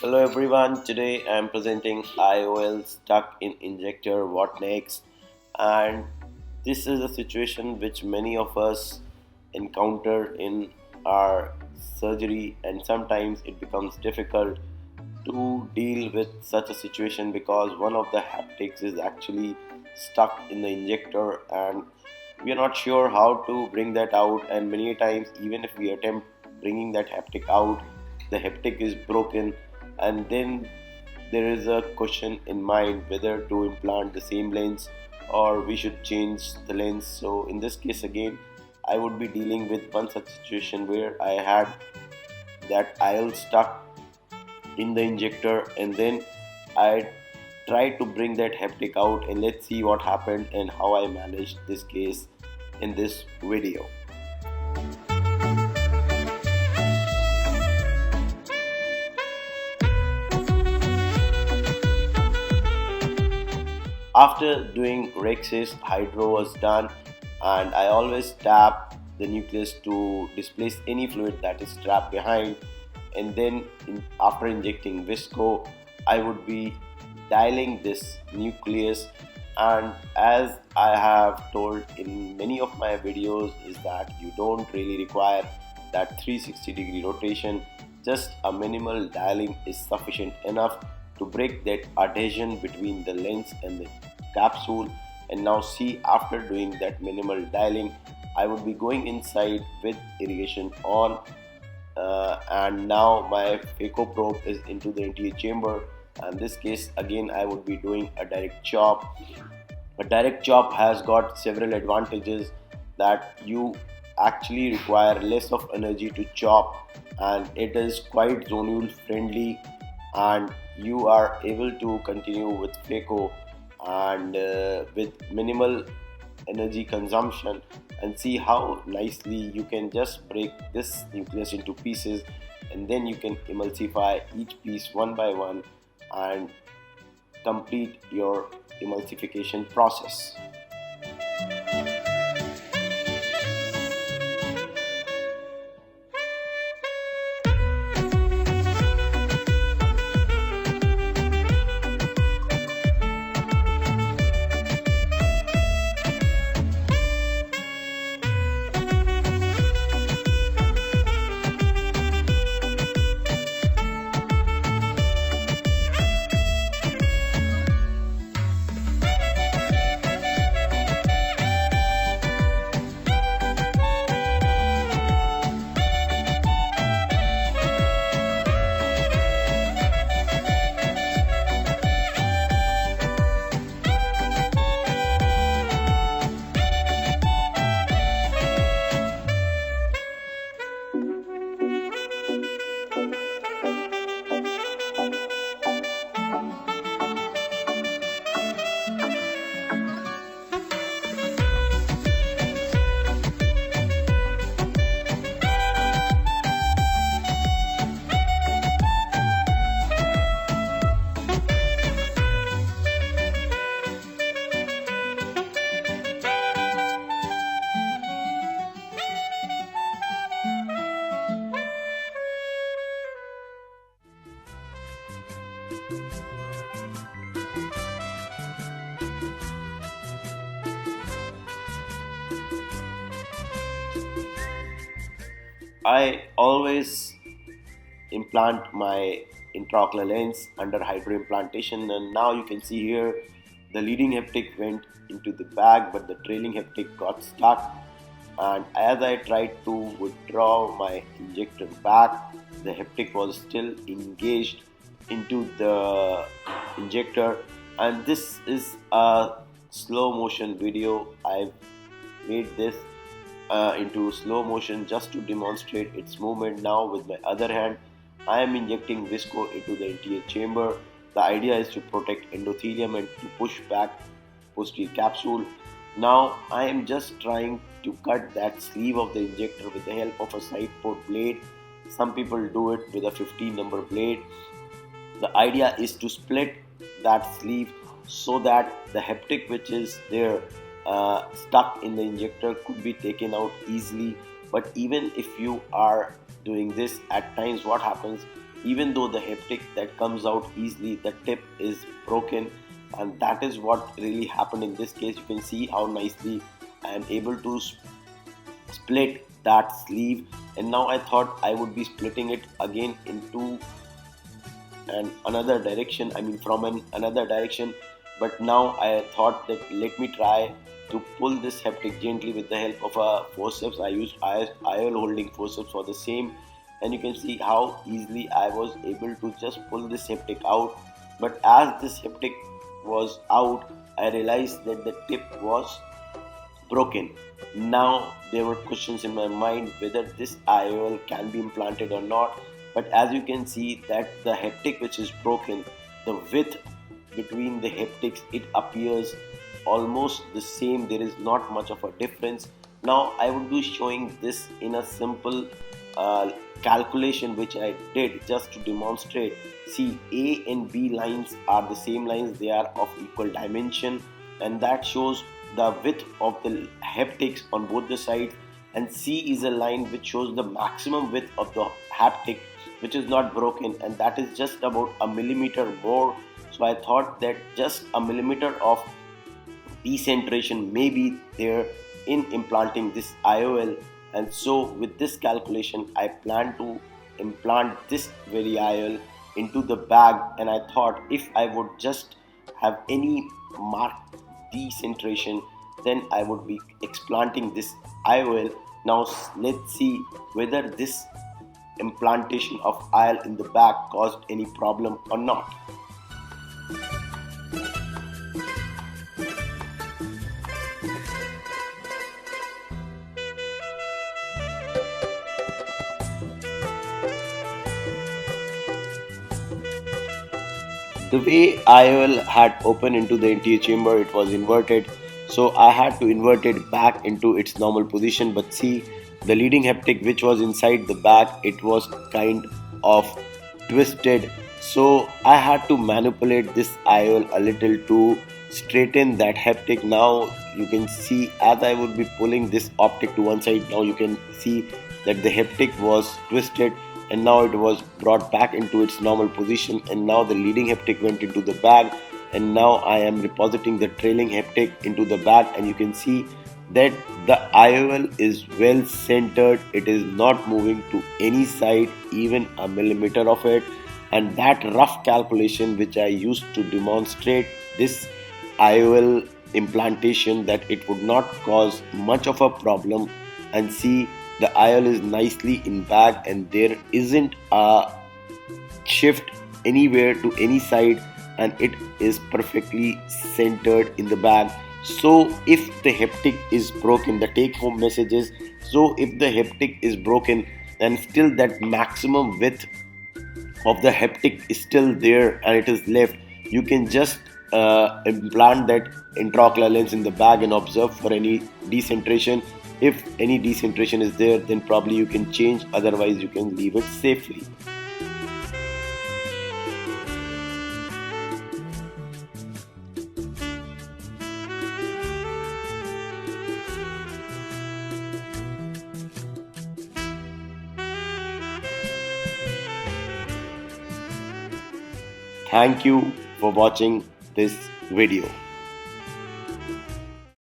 Hello everyone, today I am presenting IOL stuck in Injector what next, and this is a situation which many of us encounter in our surgery, and sometimes it becomes difficult to deal with such a situation because one of the haptics is actually stuck in the injector and we are not sure how to bring that out, and many times even if we attempt bringing that haptic out, the haptic is broken, and then there is a question in mind whether to implant the same lens or we should change the lens. So in this case again, I would be dealing with one such situation where I had that IOL stuck in the injector, and then I tried to bring that haptic out, and let's see what happened and how I managed this case in this video. After doing Rex's, hydro was done, and I always tap the nucleus to displace any fluid that is trapped behind. And then, after injecting Visco, I would be dialing this nucleus. And as I have told in many of my videos, is that you don't really require that 360-degree rotation. Just a minimal dialing is sufficient enough to break that adhesion between the lens and the capsule. And now see, after doing that minimal dialing, I would be going inside with irrigation on, and now my phaco probe is into the anterior chamber. And this case again, I would be doing a direct chop. A direct chop has got several advantages, that you actually require less of energy to chop, and it is quite zonule friendly, and you are able to continue with phaco and with minimal energy consumption. And see how nicely you can just break this nucleus into pieces, and then you can emulsify each piece one by one and complete your emulsification process. I always implant my intraocular lens under hydroimplantation, and now you can see here the leading haptic went into the bag but the trailing haptic got stuck. And as I tried to withdraw my injector back, the haptic was still engaged into the injector. And this is a slow motion video. I've made this into slow motion just to demonstrate its movement. Now with my other hand, I am injecting visco into the anterior chamber. The idea is to protect endothelium and to push back posterior capsule. Now I am just trying to cut that sleeve of the injector with the help of a side port blade. Some people do it with a 15 number blade. The idea is to split that sleeve so that the haptic which is there stuck in the injector could be taken out easily. But even if you are doing this, at times what happens, even though the haptic that comes out easily, the tip is broken, and that is what really happened in this case. You can see how nicely I am able to split that sleeve, and now I thought I would be splitting it again into and another direction, I mean from another direction. But now I thought that let me try to pull this haptic gently with the help of a forceps. I used IOL holding forceps for the same, and you can see how easily I was able to just pull this haptic out. But as this haptic was out, I realized that the tip was broken. Now there were questions in my mind whether this IOL can be implanted or not. But as you can see that the haptic which is broken, the width between the haptics, it appears almost the same. There is not much of a difference. Now I would be showing this in a simple uh, calculation which I did just to demonstrate. See, A and B lines are the same lines, they are of equal dimension, and that shows the width of the haptics on both the sides. And C is a line which shows the maximum width of the haptic which is not broken, and that is just about a millimeter more. So I thought that just a millimeter of decentration may be there in implanting this IOL. And so with this calculation I plan to implant this very IOL into the bag, and I thought if I would just have any marked decentration, then I would be explanting this IOL. Now let's see whether this implantation of IOL in the bag caused any problem or not. The way IOL had opened into the anterior chamber, it was inverted, so I had to invert it back into its normal position. But see, the leading haptic which was inside the bag, it was kind of twisted, so I had to manipulate this IOL a little to straighten that haptic. Now you can see as I would be pulling this optic to one side, now you can see that the haptic was twisted, and now it was brought back into its normal position, and now the leading haptic went into the bag, and now I am repositing the trailing haptic into the bag, and you can see that the IOL is well centered. It is not moving to any side even a millimeter of it. And that rough calculation which I used to demonstrate this IOL implantation, that it would not cause much of a problem. And see, the IOL is nicely in bag, and there isn't a shift anywhere to any side, and it is perfectly centered in the bag. So if the haptic is broken, the take home message is, so if the haptic is broken and still that maximum width of the haptic is still there and it is left, you can just implant that intraocular lens in the bag and observe for any decentration. If any decentration is there, then probably you can change, otherwise you can leave it safely. Thank you for watching this video.